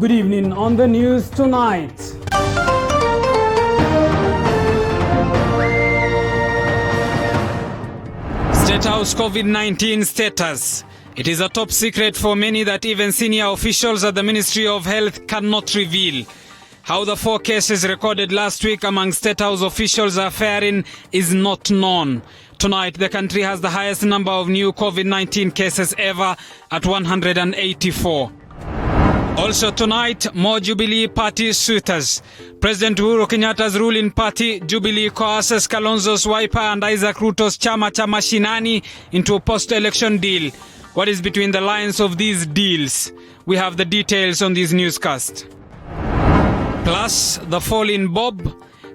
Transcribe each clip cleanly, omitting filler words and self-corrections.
Good evening on the news tonight. State House COVID-19 status. It is a top secret for many that even senior officials at the Ministry of Health cannot reveal. How the 4 cases recorded last week among State House officials are faring is not known. Tonight, the country has the highest number of new COVID-19 cases ever at 184. Also tonight, more Jubilee Party suitors. President Uhuru Kenyatta's ruling party, Jubilee, coerces Kalonzo's Wiper and Isaac Ruto's Chama cha Mashinani into a post-election deal. What is between the lines of these deals? We have the details on this newscast. Plus, the fall in Bob.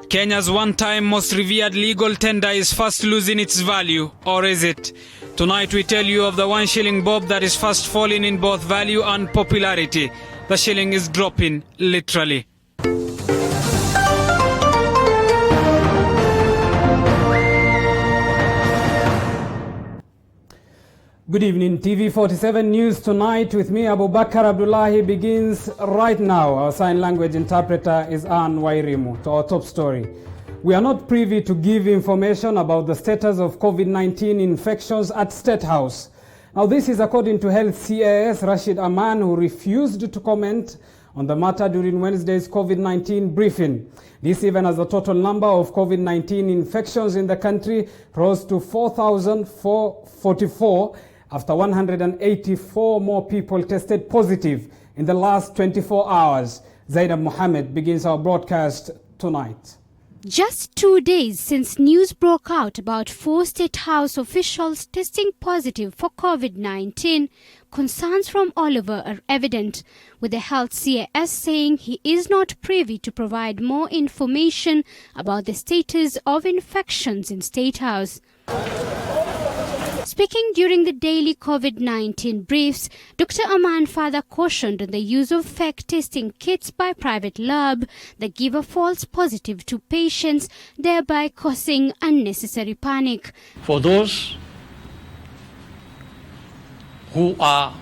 Kenya's one-time most revered legal tender is fast losing its value, or is it? Tonight we tell you of the 1 shilling Bob that is fast falling in both value and popularity. The shilling is dropping, literally. Good evening. TV47 News Tonight with me, Abu Bakar Abdullahi, begins right now. Our sign language interpreter is Ann Wairimu. To our top story. We are not privy to give information about the status of COVID-19 infections at State House. Now, this is according to Health CAS Rashid Aman, who refused to comment on the matter during Wednesday's COVID-19 briefing. This even as the total number of COVID-19 infections in the country rose to 4,444 after 184 more people tested positive in the last 24 hours. Zainab Mohammed begins our broadcast tonight. Just 2 days since news broke out about 4 State House officials testing positive for COVID-19, concerns from all over are evident, with the Health CAS saying he is not privy to provide more information about the status of infections in State House. Speaking during the daily COVID-19 briefs, Dr. Aman further cautioned on the use of fake testing kits by private lab that give a false positive to patients, thereby causing unnecessary panic. For those who are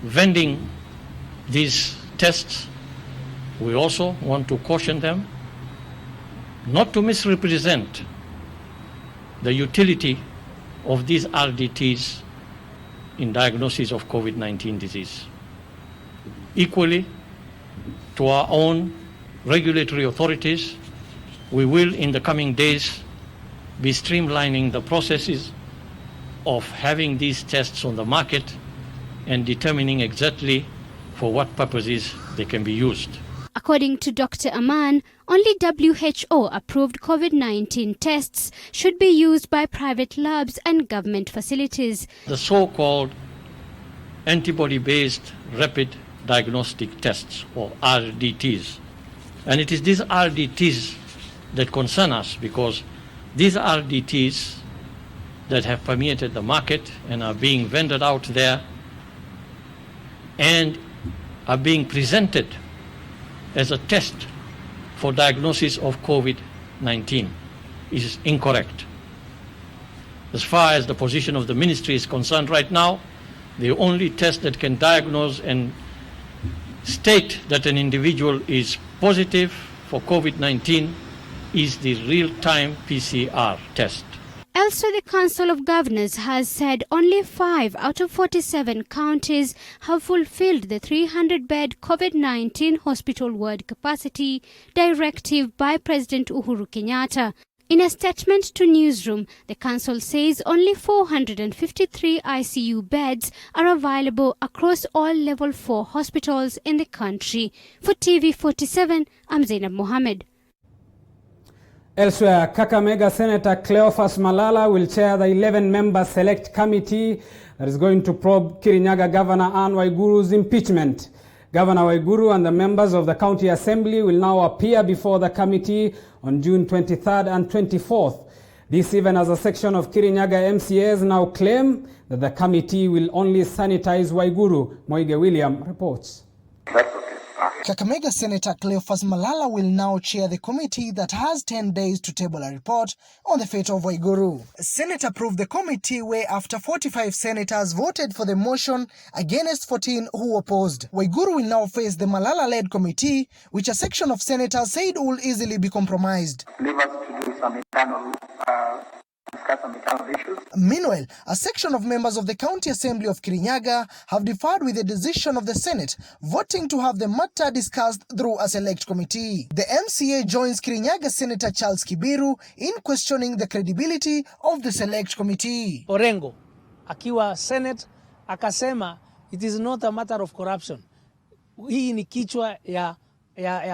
vending these tests, we also want to caution them not to misrepresent the utility of these RDTs in diagnosis of COVID-19 disease. Equally, to our own regulatory authorities, we will in the coming days be streamlining the processes of having these tests on the market and determining exactly for what purposes they can be used. According to Dr. Aman, only WHO-approved COVID-19 tests should be used by private labs and government facilities. The so-called antibody-based rapid diagnostic tests, or RDTs. And it is these RDTs that concern us, because these RDTs that have permeated the market and are being vended out there and are being presented as a test for diagnosis of COVID-19 is incorrect. As far as the position of the ministry is concerned right now, the only test that can diagnose and state that an individual is positive for COVID-19 is the real-time PCR test. Also, the Council of Governors has said only 5 out of 47 counties have fulfilled the 300-bed COVID-19 hospital ward capacity directive by President Uhuru Kenyatta. In a statement to Newsroom, the council says only 453 ICU beds are available across all Level 4 hospitals in the country. For TV47, I'm Zainab Mohammed. Elsewhere, Kakamega Senator Cleophas Malala will chair the 11-member select committee that is going to probe Kirinyaga Governor Anne Waiguru's impeachment. Governor Waiguru and the members of the County Assembly will now appear before the committee on June 23rd and 24th. This even as a section of Kirinyaga MCAs now claim that the committee will only sanitize Waiguru. Moige William reports. That's okay. Kakamega Senator Cleophas Malala will now chair the committee that has 10 days to table a report on the fate of Waiguru. Senate approved the committee where after 45 senators voted for the motion against 14 who opposed. Waiguru will now face the Malala-led committee, which a section of senators said will easily be compromised. Leave us to do some discuss some internal issues. Meanwhile, a section of members of the County Assembly of Kirinyaga have deferred with the decision of the Senate, voting to have the matter discussed through a select committee. The MCA joins Kirinyaga Senator Charles Kibiru in questioning the credibility of the select committee. Orengo, akiwa Senate, akasema it is not a matter of corruption. Hii ni kichwa ya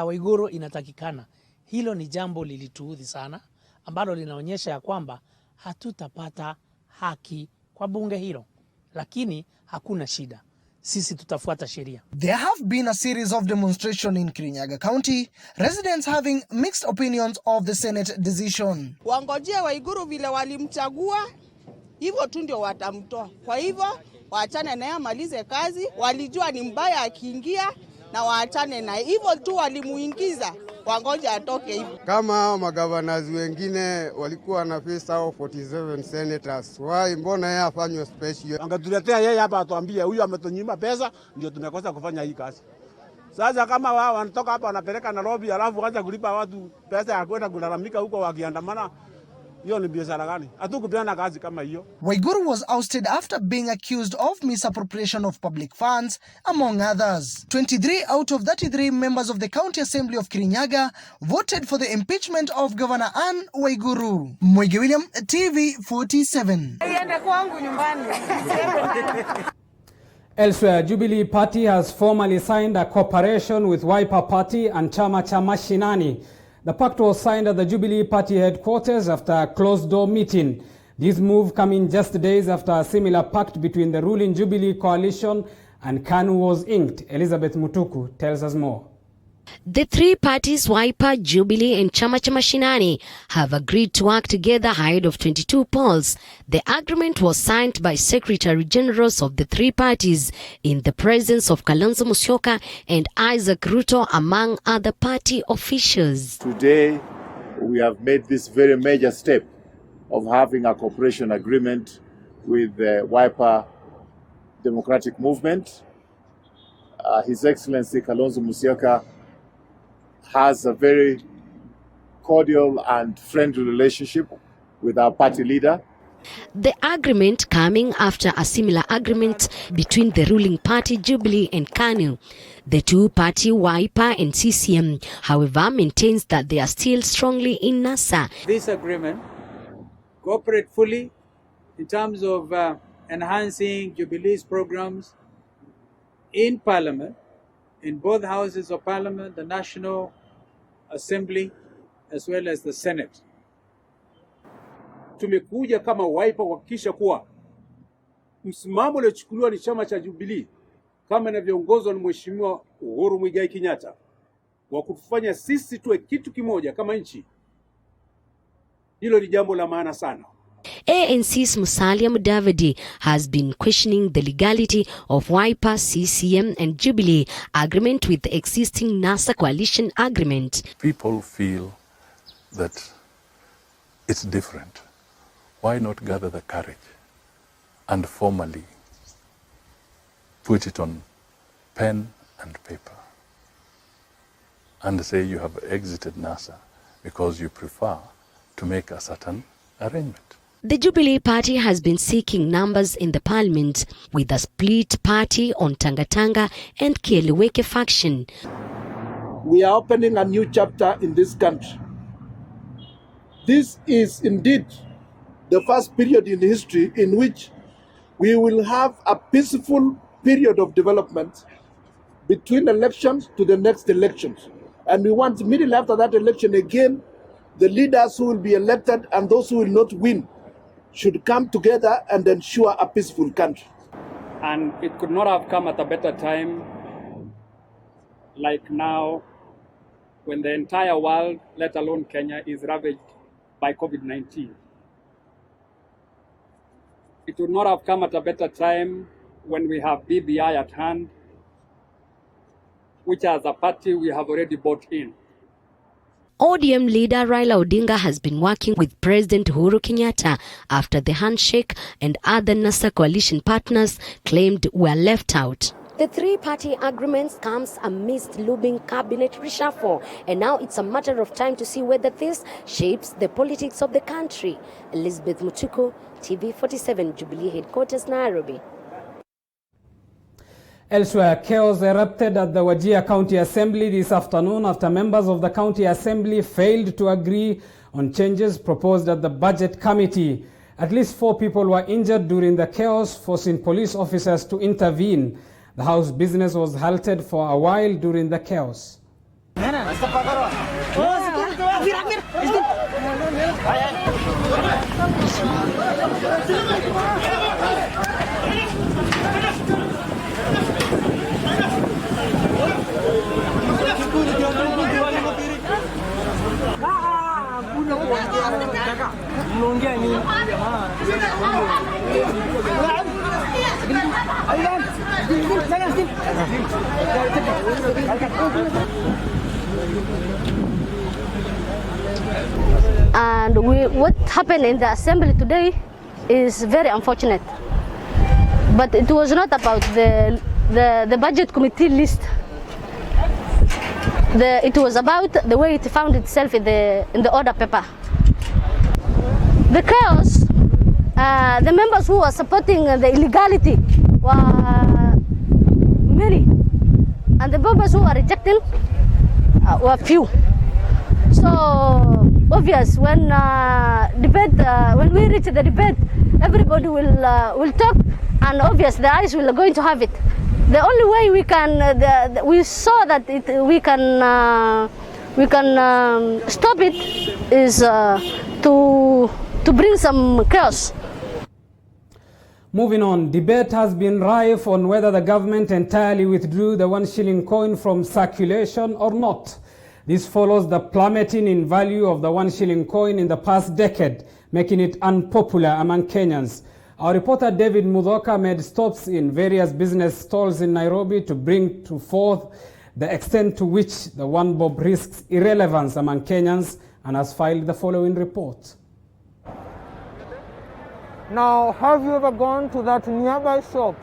Waiguru inatakikana. Hilo ni jambo lilituudhi sana, ambalo linaonyesha ya kwamba hatutapata haki kwa bunge hilo, lakini hakuna shida, sisi tutafuata sheria. There have been a series of demonstrations in Kirinyaga County, residents having mixed opinions of the Senate decision. Wangojee Waiguru vile walimchagua, hivyo tu ndio watamtoa. Kwa hivyo waachane naye amalize kazi, walijua ni mbaya akiingia na waachane naye. Hivyo tu walimuingiza, wangoja atoke hivyo. Kama magavanazi wengine walikuwa na face hao 47 senators, why mbona yeye afanywe special? Angatuletea yeye hapa atuambie huyu ametunyima pesa ndio tumekosa kufanya hii kazi. Sasa kama wao wanatoka hapa wanapeleka Nairobi alafu waanza kulipa watu pesa ya kwenda kulalamika huko wakiandamana, hiyo ni biashara gani? Hatukupeana kazi kama hiyo. Waiguru was ousted after being accused of misappropriation of public funds, among others. 23 out of 33 members of the County Assembly of Kirinyaga voted for the impeachment of Governor Anne Waiguru. Mwege William, TV47. Elsewhere, Jubilee Party has formally signed a cooperation with Wiper Party and Chama cha Mashinani. The pact was signed at the Jubilee Party headquarters after a closed-door meeting. This move coming just days after a similar pact between the ruling Jubilee coalition and KANU was inked. Elizabeth Mutuku tells us more. The three parties, Wiper, Jubilee and Chama cha Mashinani, have agreed to work together ahead of 22 polls. The agreement was signed by Secretary Generals of the three parties in the presence of Kalonzo Musyoka and Isaac Ruto, among other party officials. Today, we have made this very major step of having a cooperation agreement with the Wiper Democratic Movement. His Excellency Kalonzo Musyoka has a very cordial and friendly relationship with our party leader. The agreement coming after a similar agreement between the ruling party Jubilee and KANU. The two-party Wiper and CCM, however, maintains that they are still strongly in NASA. This agreement cooperate fully in terms of enhancing Jubilee's programs in Parliament, in both houses of Parliament, the National Assembly as well as the Senate. Tumekuja kama Wiper kuhakikisha kuwa msimamo uliochukuliwa ni chama cha Jubilee kama inavyoongozwa na Mheshimiwa Uhuru Muigai Kenyatta wa kufanya sisi tuwe kitu kimoja kama nchi. Hilo ni jambo la maana sana. ANC's Musalia Mudavadi has been questioning the legality of Wiper, CCM and Jubilee agreement with the existing NASA coalition agreement. People feel that it's different. Why not gather the courage and formally put it on pen and paper and say you have exited NASA because you prefer to make a certain arrangement? The Jubilee Party has been seeking numbers in the parliament with a split party on Tangatanga and Kieliweke faction. We are opening a new chapter in this country. This is indeed the first period in history in which we will have a peaceful period of development between elections to the next elections. And we want immediately after that election again, the leaders who will be elected and those who will not win should come together and ensure a peaceful country. And it could not have come at a better time like now, when the entire world, let alone Kenya, is ravaged by COVID-19. It would not have come at a better time when we have BBI at hand, which as a party we have already bought in. ODM leader Raila Odinga has been working with President Uhuru Kenyatta after the handshake and other NASA coalition partners claimed were left out. The three-party agreements comes amidst looming cabinet reshuffle, and now it's a matter of time to see whether this shapes the politics of the country. Elizabeth Mutuku, TV47 Jubilee Headquarters, Nairobi. Elsewhere, chaos erupted at the Wajir County Assembly this afternoon after members of the County Assembly failed to agree on changes proposed at the Budget Committee. At least 4 people were injured during the chaos, forcing police officers to intervene. The House business was halted for a while during the chaos. And what happened in the assembly today is very unfortunate. But it was not about the budget committee list. It was about the way it found itself in the order paper. The chaos, the members who were supporting the illegality were many, and the members who were rejecting were few. So obvious when when we reach the debate, everybody will talk, and obvious the eyes will going to have it. The only way we can we saw that we can stop it is to bring some chaos. Moving on, debate has been rife on whether the government entirely withdrew the 1 shilling coin from circulation or not. This follows the plummeting in value of the 1 shilling coin in the past decade, making it unpopular among Kenyans. Our reporter David Mudhoka made stops in various business stalls in Nairobi to bring to forth the extent to which the 1 bob risks irrelevance among Kenyans, and has filed the following report. Now, have you ever gone to that nearby shop,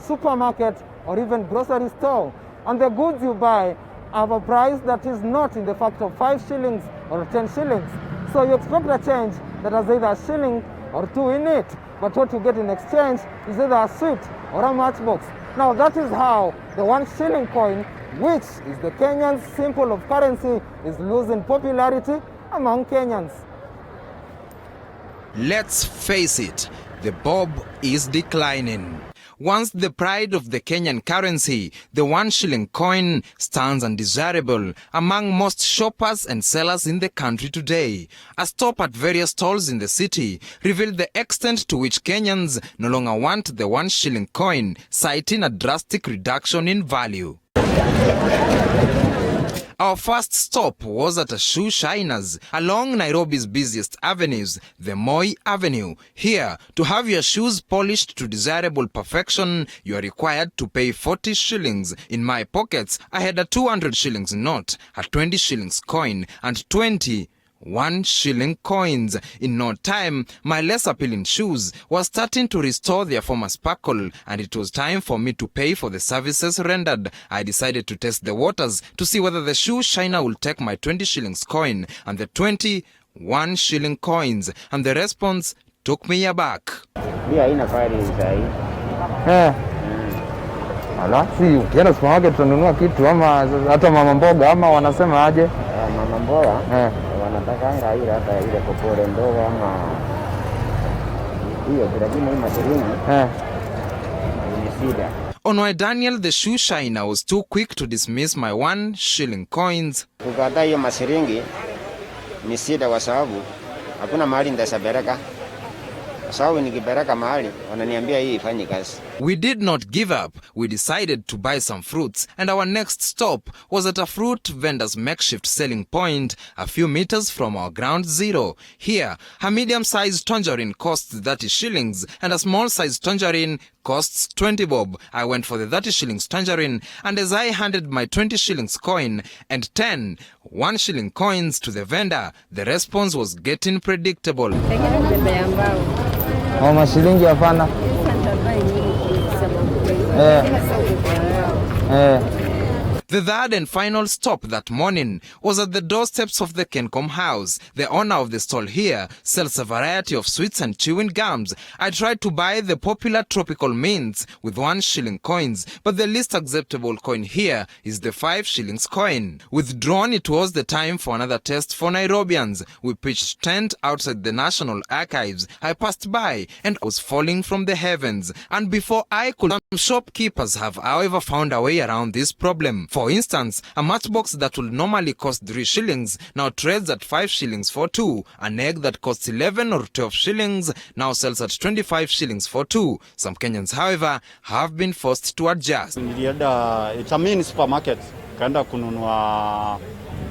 supermarket, or even grocery store, and the goods you buy have a price that is not in the fact of 5 shillings or 10 shillings? So you expect a change that has either a shilling or 2 in it, but what you get in exchange is either a sweet or a matchbox. Now that is how the 1 shilling coin, which is the Kenyan symbol of currency, is losing popularity among Kenyans. Let's face it, the bob is declining. Once the pride of the Kenyan currency, the 1 shilling coin stands undesirable among most shoppers and sellers in the country today. A stop at various stalls in the city revealed the extent to which Kenyans no longer want the 1 shilling coin, citing a drastic reduction in value. Our first stop was at a shoe shiners along Nairobi's busiest avenues, the Moi Avenue. Here, to have your shoes polished to desirable perfection, you are required to pay 40 shillings. In my pockets, I had a 200 shillings note, a 20 shillings coin, and 20 1 shilling coins. In no time, my less appealing shoes were starting to restore their former sparkle, and it was time for me to pay for the services rendered. I decided to test the waters to see whether the shoe shiner will take my 20 shillings coin and the 20 1 shilling coins, and the response took me aback. Alafu ukienda supermarket tununua kitu ama hata mama mboga ama wanasema aje? Mama mboga wanataka hata ile kokore ndogo ama hiyo lakini hii mashilingi ni shida. Onwai Daniel, the shoe shiner, was too quick to dismiss my 1 shilling coins. Kukataa hiyo mashilingi ni shida kwa sababu hakuna mahali nitasabereka. Kwa sababu nikibereka mahali wananiambia hii ifanye kazi. We did not give up. We decided to buy some fruits, and our next stop was at a fruit vendor's makeshift selling point a few meters from our ground zero. Here, a medium-sized tangerine costs 30 shillings and a small-sized tangerine costs 20 bob. I went for the 30 shillings tangerine, and as I handed my 20 shillings coin and 10 1 shilling coins to the vendor, the response was getting predictable. Mashilingi hapana. The third and final stop that morning was at the doorsteps of the Kencom house. The owner of the stall here sells a variety of sweets and chewing gums. I tried to buy the popular tropical mints with 1 shilling coins, but the least acceptable coin here is the 5 shillings coin. Withdrawn, it was the time for another test for Nairobians. We pitched tent outside the National Archives. I passed by and was falling from the heavens. And before I could, some shopkeepers have however found a way around this problem. For instance, a matchbox that would normally cost 3 shillings now trades at 5 shillings for 2. An egg that costs 11 or 12 shillings now sells at 25 shillings for 2. Some Kenyans, however, have been forced to adjust. It's a mini supermarket. Nikaenda kununua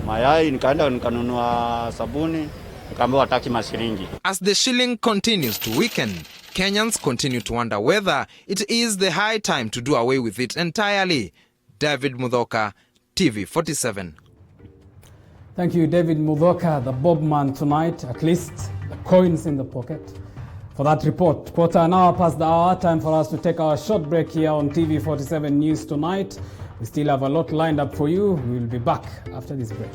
mayai, nikaenda nikanunua sabuni, nikaambiwa hataki mashilingi. As the shilling continues to weaken, Kenyans continue to wonder whether it is the high time to do away with it entirely. David Mudhoka, TV47. Thank you, David Mudhoka, the Bob man tonight, at least the coins in the pocket. For that report, quarter an hour past the hour, time for us to take our short break here on TV47 News Tonight. We still have a lot lined up for you. We will be back after this break.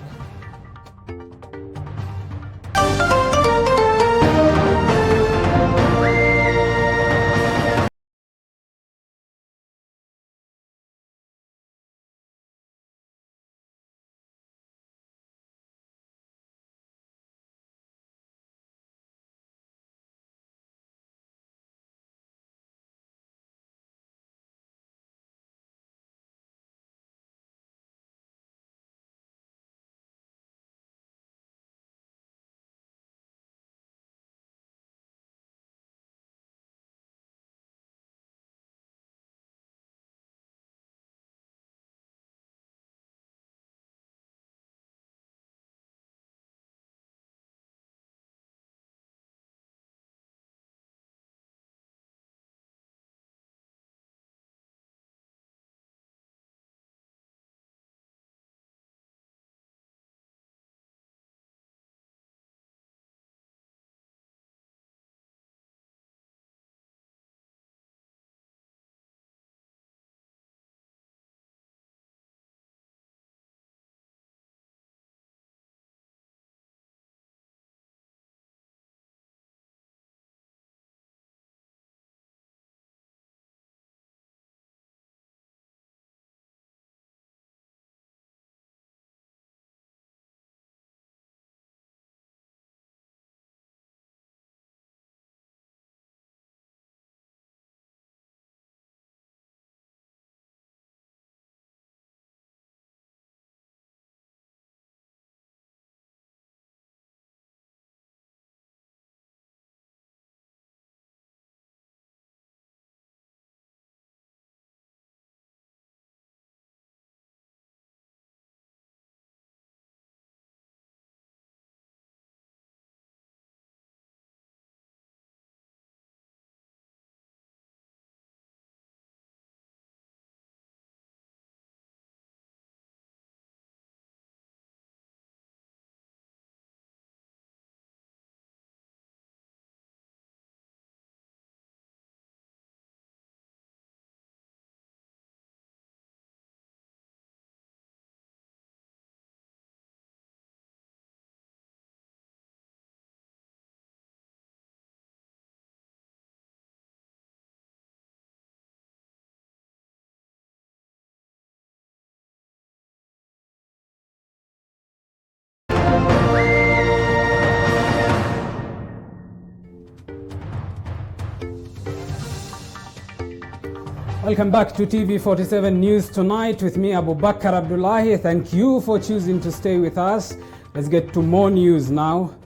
Welcome back to TV47 News Tonight with me, Abu Bakar Abdullahi. Thank you for choosing to stay with us. Let's get to more news now.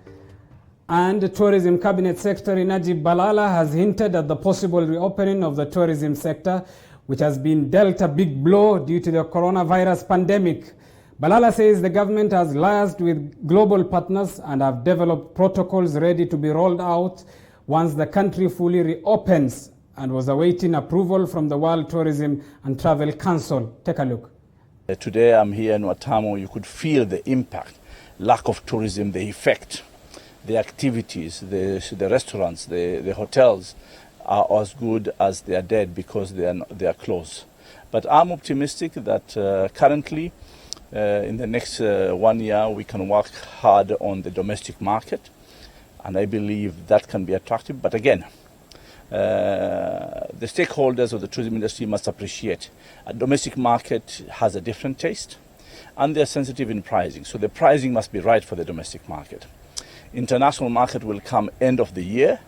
And Tourism Cabinet Secretary Najib Balala has hinted at the possible reopening of the tourism sector, which has been dealt a big blow due to the coronavirus pandemic. Balala says the government has liaised with global partners and have developed protocols ready to be rolled out once the country fully reopens, and was awaiting approval from the World Tourism and Travel Council. Take a look. Today I'm here in Watamu. You could feel the impact, lack of tourism, the effect. The activities, the restaurants, the hotels are as good as they are dead because they are closed. But I'm optimistic that currently, in the next 1 year, we can work hard on the domestic market, and I believe that can be attractive. But again, the stakeholders of the tourism industry must appreciate a domestic market has a different taste, and they're sensitive in pricing. So the pricing must be right for the domestic market. International market will come end of the year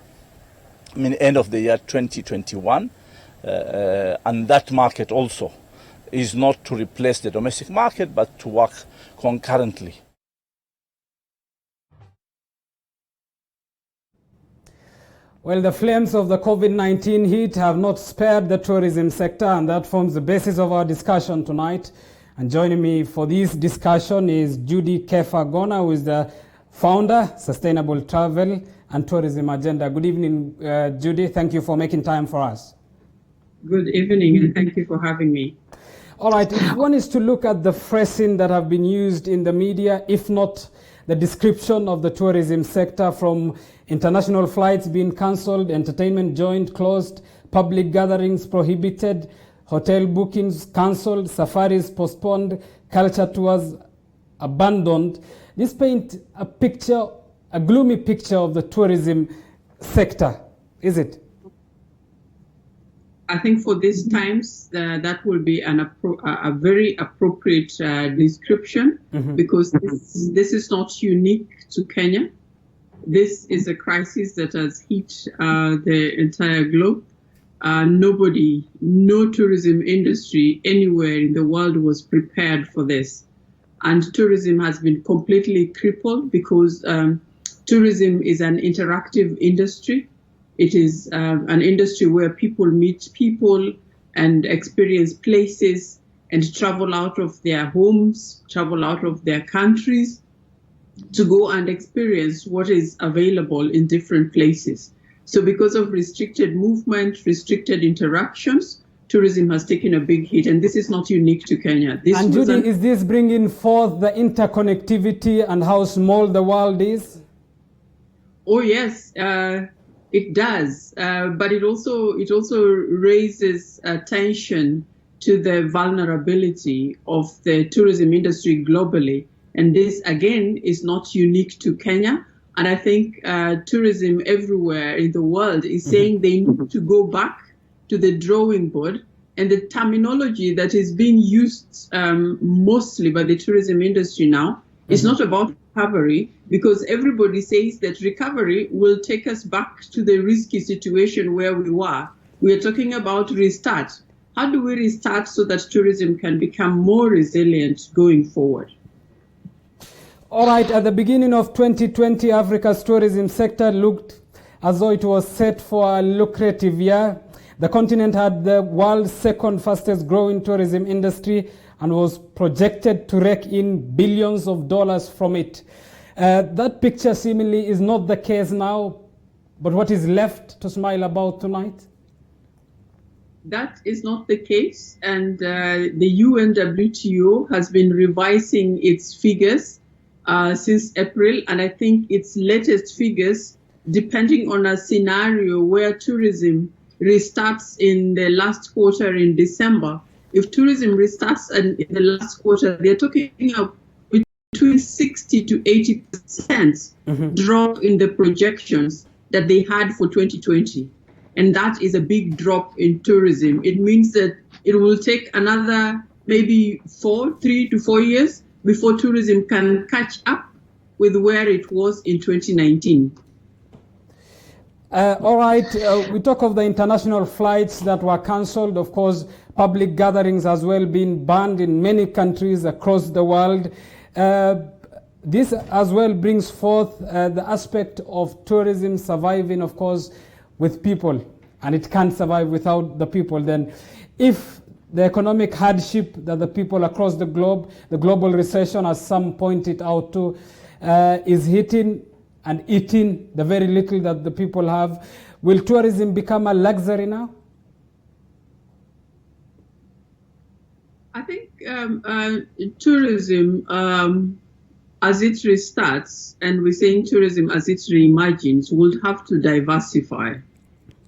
2021, and that market also is not to replace the domestic market but to work concurrently. Well, the flames of the COVID-19 heat have not spared the tourism sector, and that forms the basis of our discussion tonight. And joining me for this discussion is Judy Kefa-Gona, who is the founder, Sustainable Travel and Tourism Agenda. Good evening, Judy. Thank you for making time for us. Good evening, and thank you for having me. All right. If one is to look at the phrasing that have been used in the media, if not the description of the tourism sector, from international flights being cancelled, entertainment joint closed, public gatherings prohibited, hotel bookings cancelled, safaris postponed, culture tours abandoned, this paint a picture, a gloomy picture of the tourism sector, is it? I think for these times, that will be a very appropriate description, because this is not unique to Kenya. This is a crisis that has hit the entire globe. No tourism industry anywhere in the world was prepared for this. And tourism has been completely crippled because tourism is an interactive industry. It is an industry where people meet people and experience places and travel out of their homes, travel out of their countries to go and experience what is available in different places. So because of restricted movement, restricted interactions, tourism has taken a big hit, and this is not unique to Kenya. And Judy, is this bringing forth the interconnectivity and how small the world is? Oh yes, it does, but it also raises attention to the vulnerability of the tourism industry globally, and this again is not unique to Kenya. And I think tourism everywhere in the world is saying they need to go back to the drawing board, and the terminology that is being used mostly by the tourism industry now is not about recovery, because everybody says that recovery will take us back to the risky situation where we were. We are talking about restart. How do we restart so that tourism can become more resilient going forward? All right, at the beginning of 2020, Africa's tourism sector looked as though it was set for a lucrative year. The continent had the world's second fastest growing tourism industry and was projected to rake in billions of dollars from it. That picture seemingly is not the case now, but what is left to smile about tonight? That is not the case, and the UNWTO has been revising its figures since April, and I think its latest figures, depending on a scenario where tourism restarts in the last quarter in December. If tourism restarts in the last quarter, they're talking about between 60 to 80% drop in the projections that they had for 2020. And that is a big drop in tourism. It means that it will take another maybe 3 to 4 years before tourism can catch up with where it was in 2019. All right, we talk of the international flights that were cancelled. Of course, public gatherings as well being banned in many countries across the world. this as well brings forth the aspect of tourism surviving, of course, with people, and it can't survive without the people. Then if the economic hardship that the people across the globe, the global recession, as some pointed out to, is hitting and eating the very little that the people have, will tourism become a luxury now? I think tourism, as it restarts, and we're saying tourism as it reimagines, will have to diversify.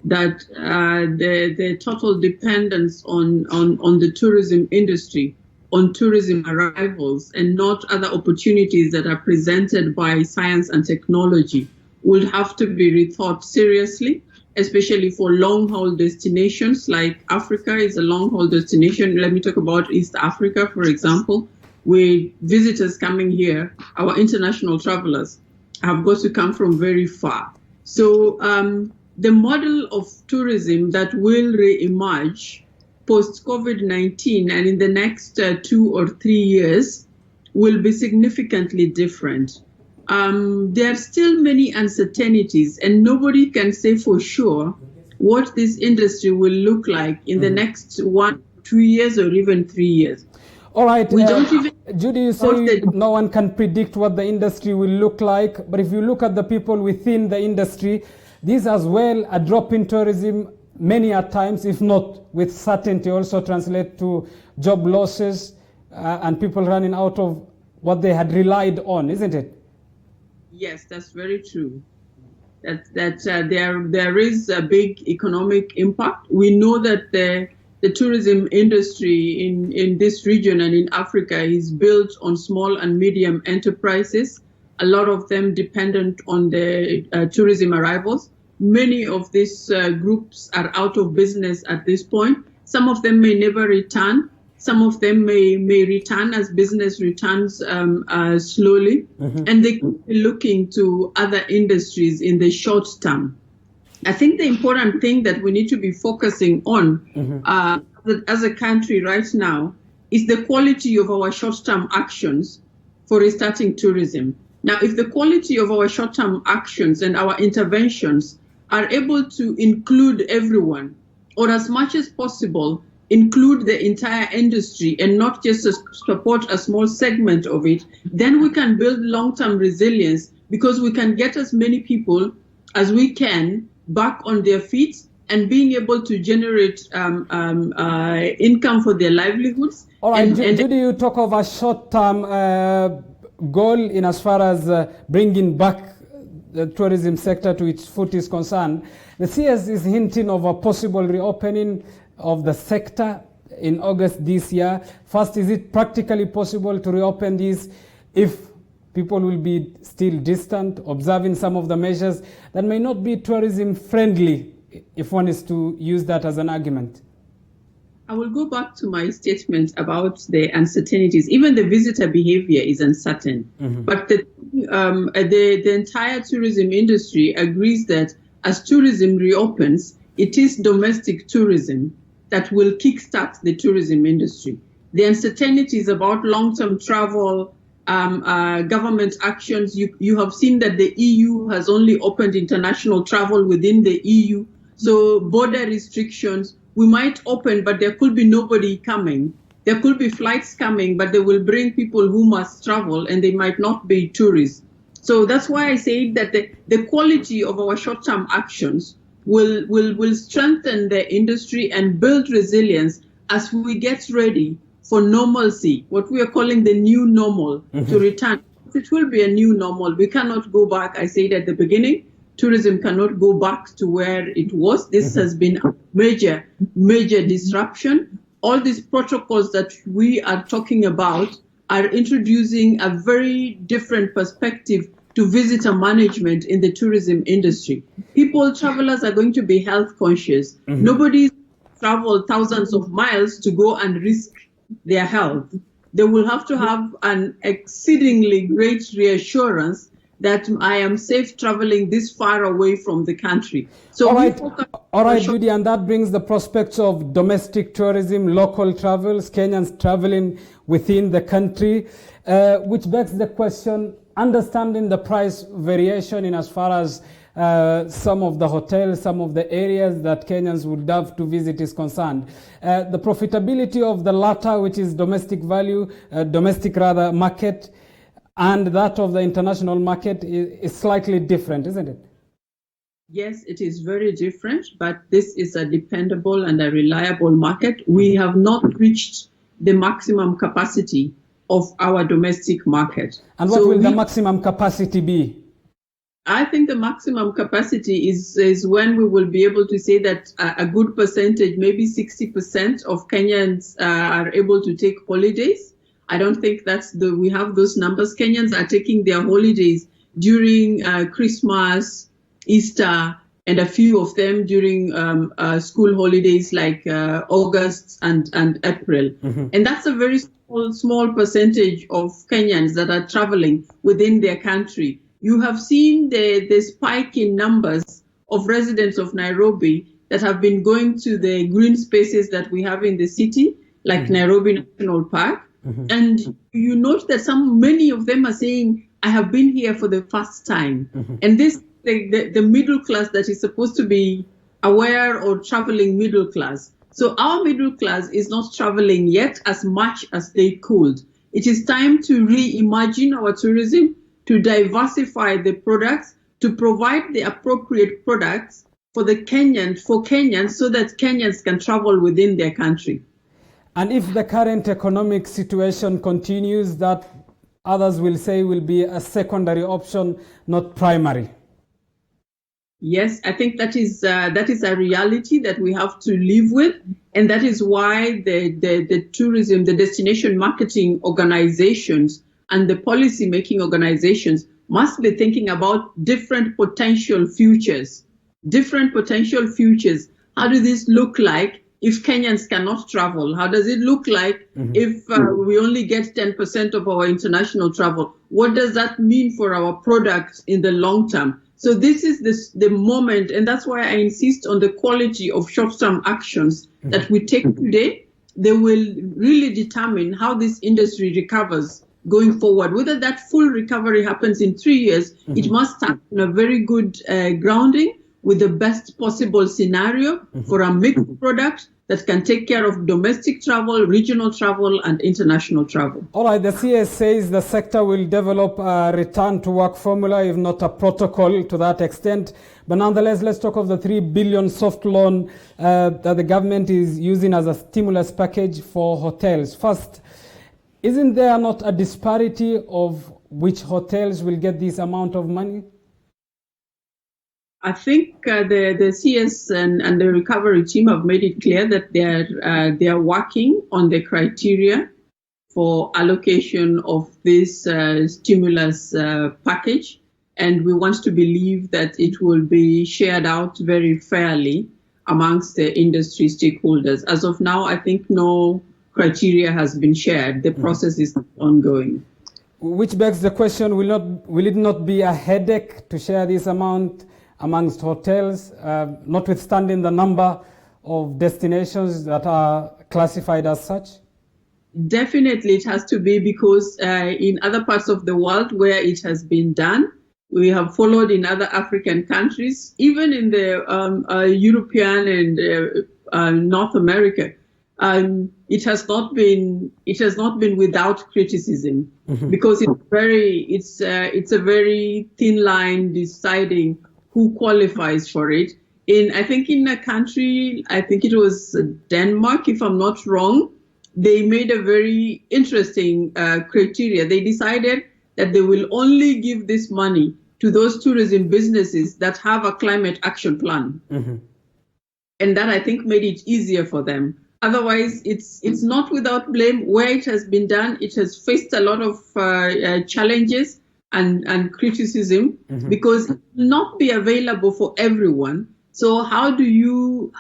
That the total dependence on the tourism industry, on tourism arrivals, and not other opportunities that are presented by science and technology will have to be rethought seriously, especially for long-haul destinations. Like Africa is a long-haul destination. Let me talk about East Africa, for example, where visitors coming here, our international travelers, have got to come from very far. So the model of tourism that will re-emerge post-COVID-19 and in the next 2 or 3 years will be significantly different. There are still many uncertainties, and nobody can say for sure what this industry will look like in the next 1, 2 years or even 3 years. All right, we don't even Judy, you say no one can predict what the industry will look like, but if you look at the people within the industry, these as well, a drop in tourism many a times, if not with certainty, also translate to job losses and people running out of what they had relied on, isn't it? Yes, that's very true. There is a big economic impact. We know that the tourism industry in this region and in Africa is built on small and medium enterprises, a lot of them dependent on the tourism arrivals. Many of these groups are out of business at this point. Some of them may never return. Some of them may return as business returns slowly, and they could be looking to other industries in the short term. I think the important thing that we need to be focusing on as a country right now is the quality of our short-term actions for restarting tourism. Now, if the quality of our short-term actions and our interventions are able to include everyone, or as much as possible, include the entire industry and not just support a small segment of it, then we can build long-term resilience, because we can get as many people as we can back on their feet and being able to generate income for their livelihoods. All right, Judy, you talk of a short-term goal in as far as bringing back the tourism sector to its foot is concerned. The CS is hinting of a possible reopening of the sector in August this year. First, is it practically possible to reopen these if people will be still distant, observing some of the measures that may not be tourism friendly, if one is to use that as an argument? I will go back to my statement about the uncertainties. Even the visitor behavior is uncertain. But the entire tourism industry agrees that as tourism reopens, it is domestic tourism that will kickstart the tourism industry. The uncertainties about long-term travel, government actions, you have seen that the EU has only opened international travel within the EU. So border restrictions, we might open, but there could be nobody coming. There could be flights coming, but they will bring people who must travel, and they might not be tourists. So that's why I say that the quality of our short-term actions will strengthen the industry and build resilience as we get ready for normalcy, what we are calling the new normal, to return. It will be a new normal. We cannot go back. I said at the beginning, tourism cannot go back to where it was. This has been a major disruption. All these protocols that we are talking about are introducing a very different perspective to visitor management in the tourism industry. Travelers are going to be health conscious. Nobody travel thousands of miles to go and risk their health. They will have to have an exceedingly great reassurance that I am safe traveling this far away from the country. So all right, Judy, and that brings the prospects of domestic tourism, local travels, Kenyans traveling within the country, which begs the question, understanding the price variation in as far as some of the hotels, some of the areas that Kenyans would love to visit is concerned. The profitability of the latter, which is domestic market, and that of the international market is slightly different, isn't it? Yes, it is very different, but this is a dependable and a reliable market. We have not reached the maximum capacity of our domestic market. And what will the maximum capacity be? I think the maximum capacity is when we will be able to say that a good percentage, maybe 60% of Kenyans are able to take holidays. I don't think we have those numbers. Kenyans are taking their holidays during Christmas, Easter, and a few of them during school holidays like August and April. And that's a very small percentage of Kenyans that are traveling within their country. You have seen the spike in numbers of residents of Nairobi that have been going to the green spaces that we have in the city, like Nairobi National Park. And you note that many of them are saying, I have been here for the first time. And this, the middle class that is supposed to be aware or traveling middle class. So our middle class is not traveling yet as much as they could. It is time to reimagine our tourism, to diversify the products, to provide the appropriate products for Kenyans, so that Kenyans can travel within their country. And if the current economic situation continues, that others will say will be a secondary option, not primary. Yes, I think that is a reality that we have to live with, and that is why the tourism, the destination marketing organizations, and the policy-making organizations must be thinking about different potential futures. How does this look like if Kenyans cannot travel? How does it look like if we only get 10% of our international travel? What does that mean for our products in the long term? So this is the moment, and that's why I insist on the quality of short-term actions that we take today. They will really determine how this industry recovers going forward. Whether that full recovery happens in 3 years, it must start on a very good grounding with the best possible scenario for a mixed product that can take care of domestic travel, regional travel, and international travel. All right, the CS says the sector will develop a return to work formula, if not a protocol to that extent. But nonetheless, let's talk of the 3 billion soft loan that the government is using as a stimulus package for hotels. First, isn't there not a disparity of which hotels will get this amount of money? I think the CS and the recovery team have made it clear that they are working on the criteria for allocation of this stimulus package, and we want to believe that it will be shared out very fairly amongst the industry stakeholders. As of now, I think no criteria has been shared. The process is ongoing. Which begs the question, will it not be a headache to share this amount amongst hotels, notwithstanding the number of destinations that are classified as such? Definitely it has to be, because in other parts of the world where it has been done, we have followed in other African countries, even in the European and North America. It has not been without criticism, because it's a very thin line deciding who qualifies for it. I think in a country, I think it was Denmark, if I'm not wrong, they made a very interesting criteria. They decided that they will only give this money to those tourism businesses that have a climate action plan. And that, I think, made it easier for them. Otherwise, it's not without blame. Where it has been done, it has faced a lot of challenges and criticism, because it will not be available for everyone. So how do you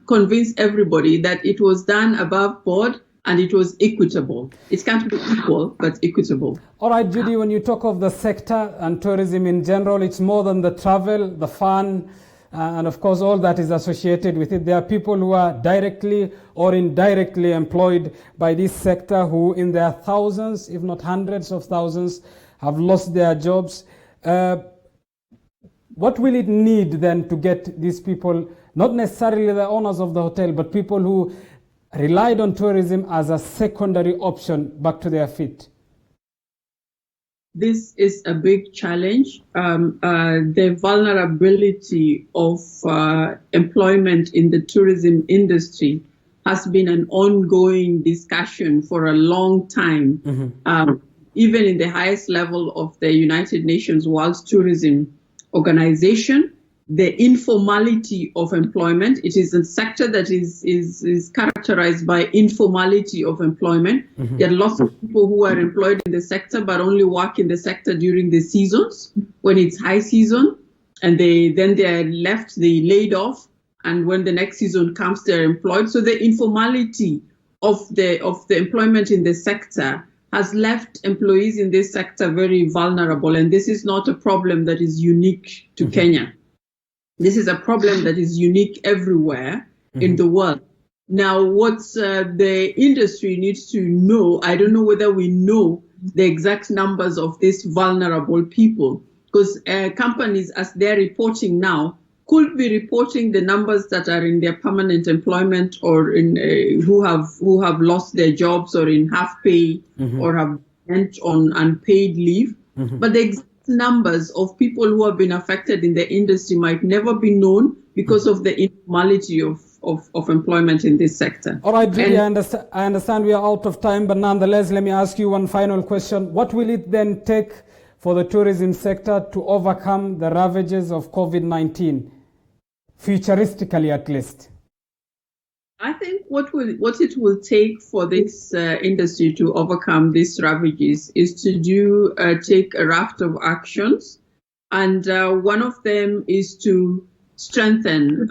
convince everybody that it was done above board and it was equitable? It can't be equal, but equitable. All right, Judy, when you talk of the sector and tourism in general, it's more than the travel, the fun, and of course all that is associated with it. There are people who are directly or indirectly employed by this sector who in their thousands, if not hundreds of thousands, have lost their jobs. What will it need then to get these people, not necessarily the owners of the hotel, but people who relied on tourism as a secondary option, back to their feet? This is a big challenge. The vulnerability of employment in the tourism industry has been an ongoing discussion for a long time. Even in the highest level of the United Nations World Tourism Organization, the informality of employment, it is a sector that is characterized by informality of employment. There are lots of people who are employed in the sector but only work in the sector during the seasons when it's high season, and then they're left, they laid off, and when the next season comes they're employed. So the informality of the employment in the sector has left employees in this sector very vulnerable, and this is not a problem that is unique to Kenya. This is a problem that is unique everywhere in the world. Now, what the industry needs to know, I don't know whether we know the exact numbers of these vulnerable people, because companies, as they're reporting now, could be reporting the numbers that are in their permanent employment or in who have lost their jobs or in half pay or have went on unpaid leave. But the exact numbers of people who have been affected in the industry might never be known because of the informality of employment in this sector. All right, Judy, I understand we are out of time, but nonetheless, let me ask you one final question. What will it then take for the tourism sector to overcome the ravages of COVID-19, futuristically at least? I think what it will take for this industry to overcome these ravages is to take a raft of actions, and one of them is to strengthen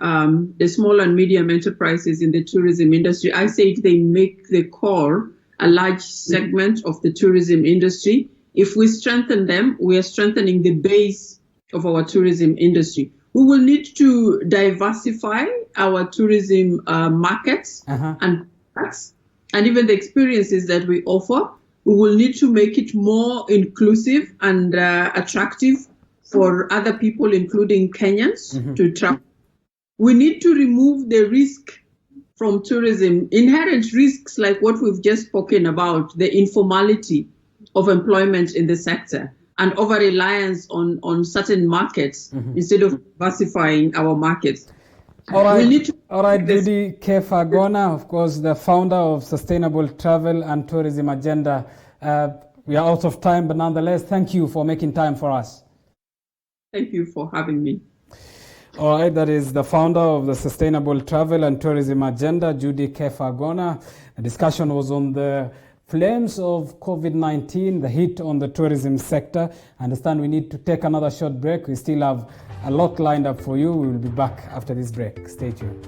the small and medium enterprises in the tourism industry. I say they make the core a large segment of the tourism industry. If we strengthen them, we are strengthening the base of our tourism industry. We will need to diversify our tourism markets and products, and even the experiences that we offer. We will need to make it more inclusive and attractive for other people, including Kenyans, to travel. We need to remove the risk from tourism, inherent risks like what we've just spoken about, the informality of employment in the sector, and over-reliance on certain markets instead of diversifying our markets. All right, Judy Kefagona, of course, the founder of Sustainable Travel and Tourism Agenda. We are out of time, but nonetheless, thank you for making time for us. Thank you for having me. All right, that is the founder of the Sustainable Travel and Tourism Agenda, Judy Kefagona. The discussion was on the flames of COVID-19, the hit on the tourism sector. I understand we need to take another short break. We still have a lot lined up for you. We will be back after this break. Stay tuned.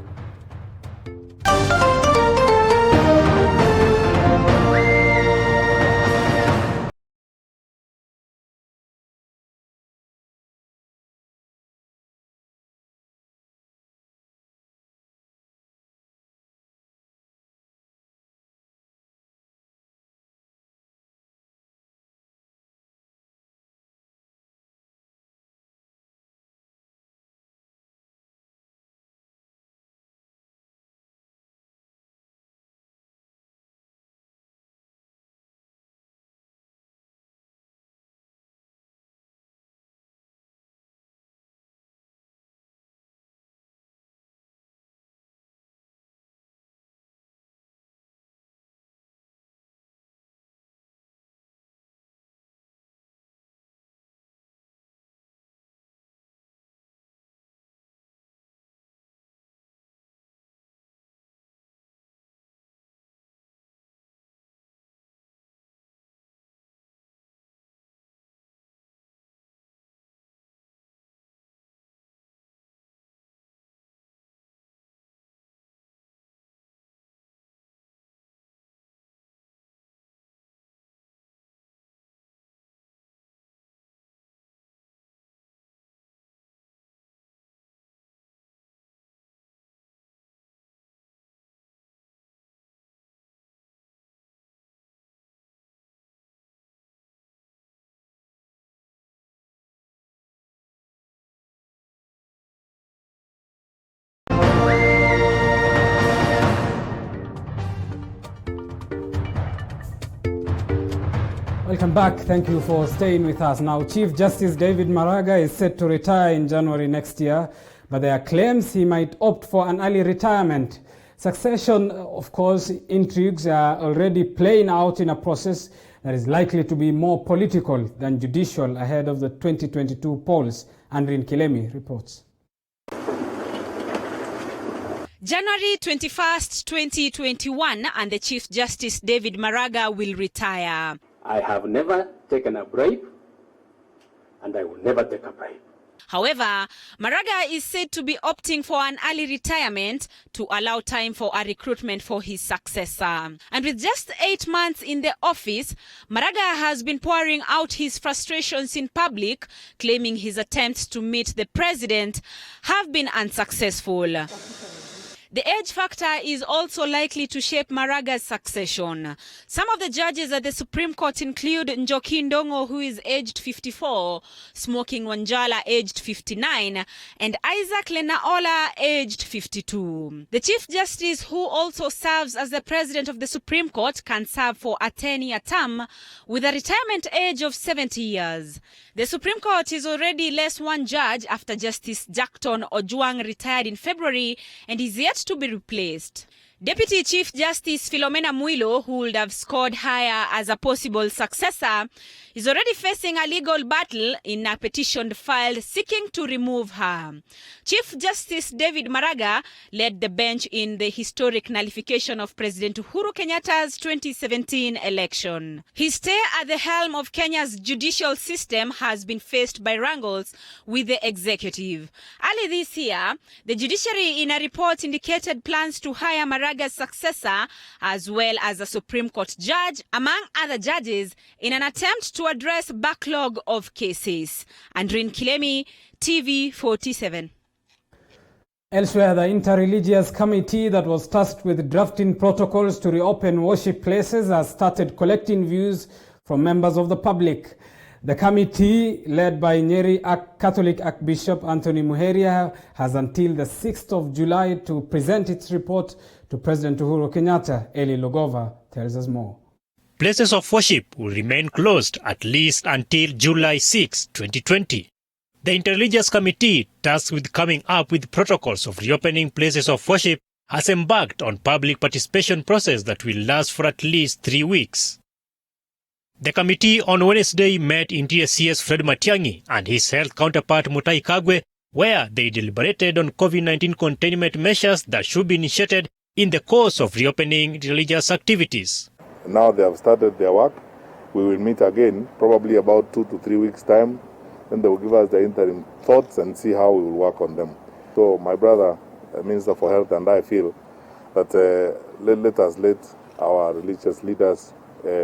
Welcome back. Thank you for staying with us. Now, Chief Justice David Maraga is set to retire in January next year, but there are claims he might opt for an early retirement. Succession, of course, intrigues are already playing out in a process that is likely to be more political than judicial ahead of the 2022 polls. Andrin Kilemi reports. January 21st, 2021, and the Chief Justice David Maraga will retire. I have never taken a bribe, and I will never take a bribe. However, Maraga is said to be opting for an early retirement to allow time for a recruitment for his successor. And with just 8 months in the office, Maraga has been pouring out his frustrations in public, claiming his attempts to meet the president have been unsuccessful. The age factor is also likely to shape Maraga's succession. Some of the judges at the Supreme Court include Njoki Ndongo, who is aged 54, Smoking Wanjala, aged 59, and Isaac Lenaola, aged 52. The Chief Justice, who also serves as the President of the Supreme Court, can serve for a 10-year term with a retirement age of 70 years. The Supreme Court is already less one judge after Justice Jackton Ojwang retired in February and is yet to be replaced. Deputy Chief Justice Philomena Mwilo, who would have scored higher as a possible successor, is already facing a legal battle in a petition filed seeking to remove her. Chief Justice David Maraga led the bench in the historic nullification of President Uhuru Kenyatta's 2017 election. His stay at the helm of Kenya's judicial system has been faced by wrangles with the executive. Early this year, the judiciary in a report indicated plans to hire Maraga's successor as well as a Supreme Court judge, among other judges, in an attempt to address backlog of cases. Andrin Kilemi, TV47. Elsewhere, the Interreligious Committee that was tasked with drafting protocols to reopen worship places has started collecting views from members of the public. The committee, led by Nyeri Catholic Archbishop Anthony Muheria, has until the 6th of July to present its report to President Uhuru Kenyatta. Eli Logova tells us more. Places of worship will remain closed at least until July 6, 2020. The Interreligious Committee, tasked with coming up with protocols of reopening places of worship, has embarked on public participation process that will last for at least 3 weeks. The committee on Wednesday met Interior CS Fred Matiang'i and his health counterpart Mutai Kagwe, where they deliberated on COVID-19 containment measures that should be initiated in the course of reopening religious activities. Now they have started their work. We will meet again, probably about 2 to 3 weeks' time. Then they will give us the interim thoughts and see how we will work on them. So my brother, Minister for Health, and I feel that let us let our religious leaders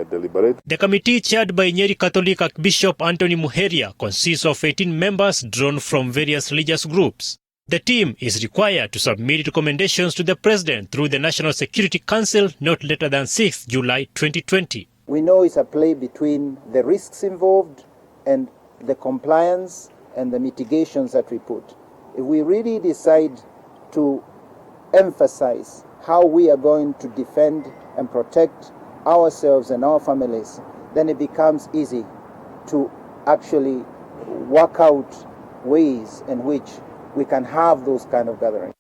deliberate. The committee, chaired by Nyeri Catholic Archbishop Anthony Muheria, consists of 18 members drawn from various religious groups. The team is required to submit recommendations to the President through the National Security Council not later than 6 July 2020. We know it's a play between the risks involved and the compliance and the mitigations that we put. If we really decide to emphasize how we are going to defend and protect ourselves and our families, then it becomes easy to actually work out ways in which we can have those kind of gatherings.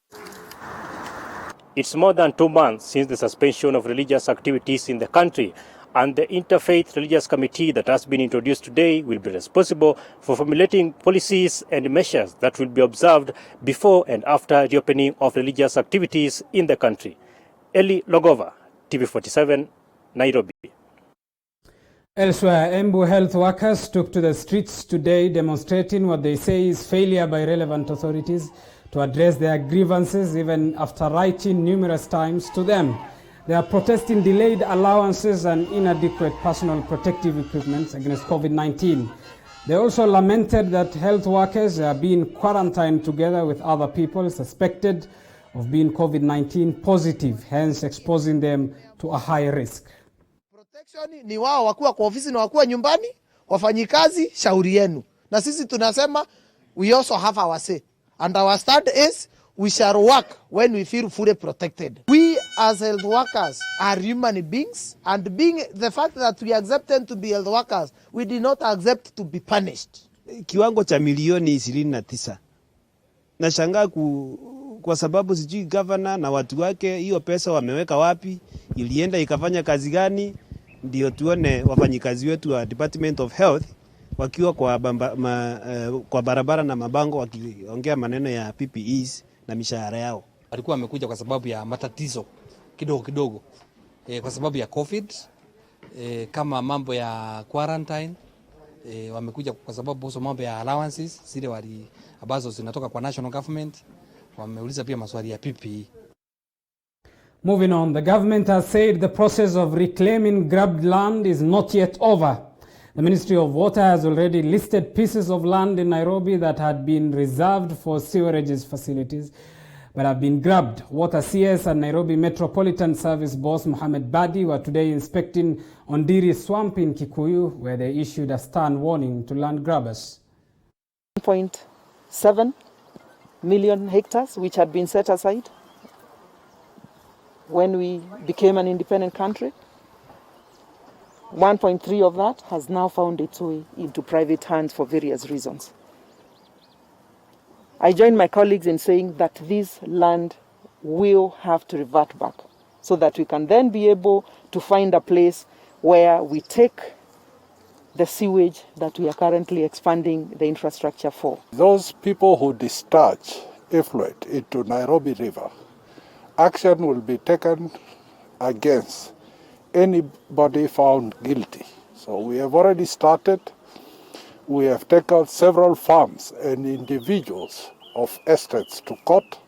It's more than 2 months since the suspension of religious activities in the country, and the Interfaith Religious Committee that has been introduced today will be responsible for formulating policies and measures that will be observed before and after reopening of religious activities in the country. Eli Logova, TV47, Nairobi. Elsewhere, Embu health workers took to the streets today demonstrating what they say is failure by relevant authorities to address their grievances even after writing numerous times to them. They are protesting delayed allowances and inadequate personal protective equipment against COVID-19. They also lamented that health workers are being quarantined together with other people suspected of being COVID-19 positive, hence exposing them to a high risk. Ni wao wakuwa kwa ofisi na wakuwa nyumbani, wafanyikazi shauri yenu. Na sisi tunasema we also have our say. And our stand is we shall work when we feel fully protected. We as health workers are human beings, and being the fact that we accept them to be health workers, we did not accept to be punished. Kiwango cha milioni 29. Nashangaa kwa sababu sijui governor na watu wake hiyo pesa wameweka wapi, ilienda ikafanya kazi gani, ndio tuone wafanyikazi wetu wa Department of Health wakiwa kwa barabara na mabango wakiongea maneno ya PPEs na mishahara yao. Alikuwa amekuja kwa sababu ya matatizo kidogo kwa sababu ya COVID, kama mambo ya quarantine, wamekuja kwa sababu hizo mambo ya allowances zile ambazo zinatoka kwa national government, wameuliza pia maswali ya PPE. Moving on, the government has said the process of reclaiming grabbed land is not yet over. The Ministry of Water has already listed pieces of land in Nairobi that had been reserved for sewerage facilities but have been grabbed. Water CS and Nairobi Metropolitan Service boss Mohamed Badi were today inspecting Ondiri Swamp in Kikuyu, where they issued a stern warning to land grabbers. 1.7 million hectares which had been set aside when we became an independent country. 1.3 of that has now found its way into private hands for various reasons. I join my colleagues in saying that this land will have to revert back so that we can then be able to find a place where we take the sewage that we are currently expanding the infrastructure for. Those people who discharge effluent into Nairobi River, action will be taken against anybody found guilty. So we have already started. We have taken several farms and individuals of estates to court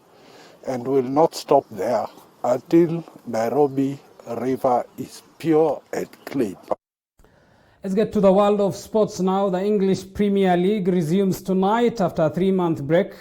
and will not stop there until Nairobi River is pure and clean. Let's get to the world of sports now. The English Premier League resumes tonight after a 3-month break.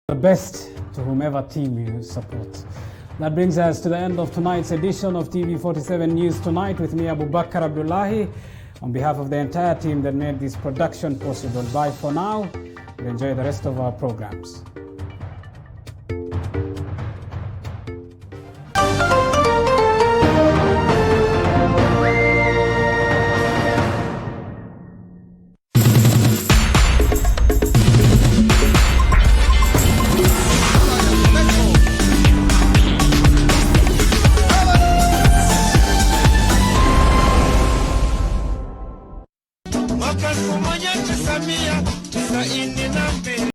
The best to whomever team you support. That brings us to the end of tonight's edition of TV47 News Tonight with me, Abubakar Abdullahi. On behalf of the entire team that made this production possible, bye for now and enjoy the rest of our programs.